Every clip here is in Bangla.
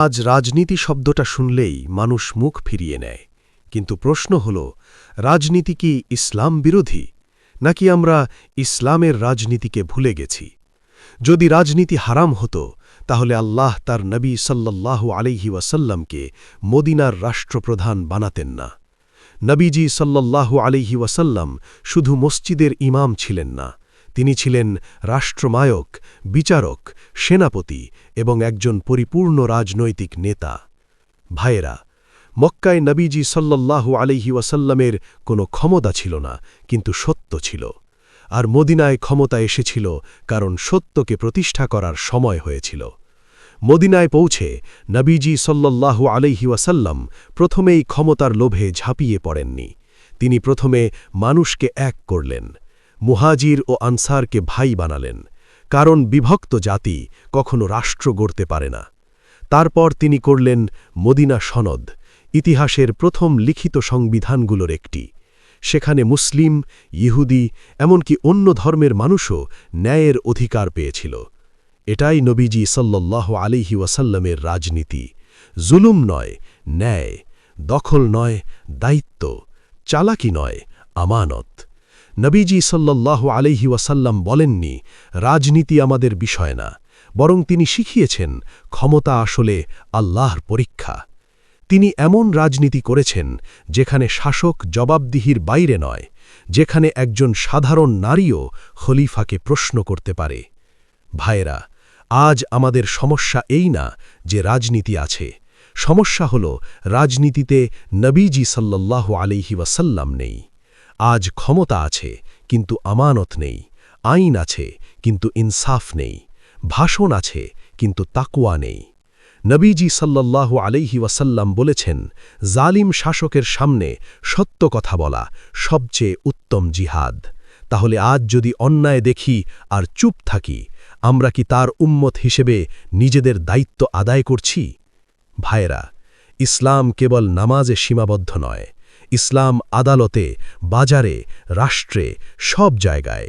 আজ রাজনীতি শব্দটা শুনলেই মানুষ মুখ ফিরিয়ে নেয়, কিন্তু প্রশ্ন হল, রাজনীতি কি ইসলাম বিরোধী, নাকি আমরা ইসলামের রাজনীতিকে ভুলে গেছি? যদি রাজনীতি হারাম হতো, তাহলে আল্লাহ তার নবী সাল্লাল্লাহু আলাইহি ওয়াসাল্লামকে মদিনার রাষ্ট্রপ্রধান বানাতেন না। নবীজি সাল্লাল্লাহু আলাইহি ওয়াসাল্লাম শুধু মসজিদের ইমাম ছিলেন না, তিনি ছিলেন রাষ্ট্রনায়ক, বিচারক, সেনাপতি এবং একজন পরিপূর্ণ রাজনৈতিক নেতা। ভাইয়েরা, মক্কায় নবীজি সাল্লাল্লাহু আলাইহি ওয়াসাল্লামের কোনো ক্ষমতা ছিল না, কিন্তু সত্য ছিল। আর মদিনায় ক্ষমতা এসেছিল কারণ সত্যকে প্রতিষ্ঠা করার সময় হয়েছিল। মদিনায় পৌঁছে নবীজি সাল্লাল্লাহু আলাইহি ওয়াসাল্লাম প্রথমেই ক্ষমতার লোভে ঝাঁপিয়ে পড়েননি। তিনি প্রথমে মানুষকে এক করলেন, মুহাজির ও আনসারকে ভাই বানালেন, কারণ বিভক্ত জাতি কখনো রাষ্ট্র গড়তে পারে না। তারপর তিনি করলেন মদিনা সনদ, ইতিহাসের প্রথম লিখিত সংবিধানগুলোর একটি। সেখানে মুসলিম, ইহুদি, এমনকি অন্য ধর্মের মানুষও ন্যায়ের অধিকার পেয়েছিল। এটাই নবীজি সাল্লাল্লাহু আলাইহি ওয়াসাল্লামের রাজনীতি। জুলুম নয়, ন্যায়; দখল নয়, দায়িত্ব; চালাকি নয়, আমানত। নবীজি সাল্লাল্লাহু আলাইহি ওয়াসাল্লাম বলেননি, রাজনীতি আমাদের বিষয় না, বরং তিনি শিখিয়েছেন, ক্ষমতা আসলে আল্লাহর পরীক্ষা। তিনি এমন রাজনীতি করেছেন যেখানে শাসক জবাবদিহির বাইরে নয়, যেখানে একজন সাধারণ নারীও খলিফাকে প্রশ্ন করতে পারে। ভাইয়েরা, আজ আমাদের সমস্যা এই না যে রাজনীতি আছে, সমস্যা হল রাজনীতিতে নবীজি সাল্লাল্লাহু আলাইহি ওয়াসাল্লাম নেই। আজ ক্ষমতা আছে, কিন্তু আমানত নেই; আইন আছে, কিন্তু ইনসাফ নেই; ভাষণ আছে, কিন্তু তাকওয়া নেই। নবীজি সাল্লাল্লাহু আলাইহি ওয়াসাল্লাম বলেছেন, জালিম শাসকের সামনে সত্য কথা বলা সবচেয়ে উত্তম জিহাদ। তাহলে আজ যদি অন্যায় দেখি আর চুপ থাকি, আমরা কি তার উম্মত হিসেবে নিজেদের দায়িত্ব আদায় করছি? ভাইয়েরা, ইসলাম কেবল নামাজে সীমাবদ্ধ নয়, ইসলাম আদালতে, বাজারে, রাষ্ট্রে, সব জায়গায়।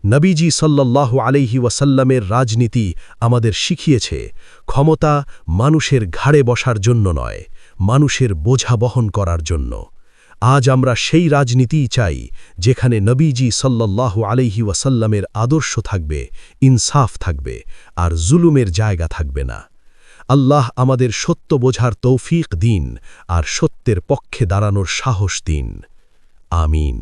নবীজি সাল্লাল্লাহু আলাইহি ওয়াসাল্লামের রাজনীতি আমাদের শিখিয়েছে, ক্ষমতা মানুষের ঘাড়ে বসার জন্য নয়, মানুষের বোঝা বহন করার জন্য। আজ আমরা সেই রাজনীতিই চাই যেখানে নবীজি সাল্লাল্লাহু আলাইহি ওয়াসাল্লামের আদর্শ থাকবে, ইনসাফ থাকবে, আর জুলুমের জায়গা থাকবে না। আল্লাহ আমাদের সত্য বোঝার তৌফিক দিন আর সত্যের পক্ষে দাঁড়ানোর সাহস দিন। আমিন।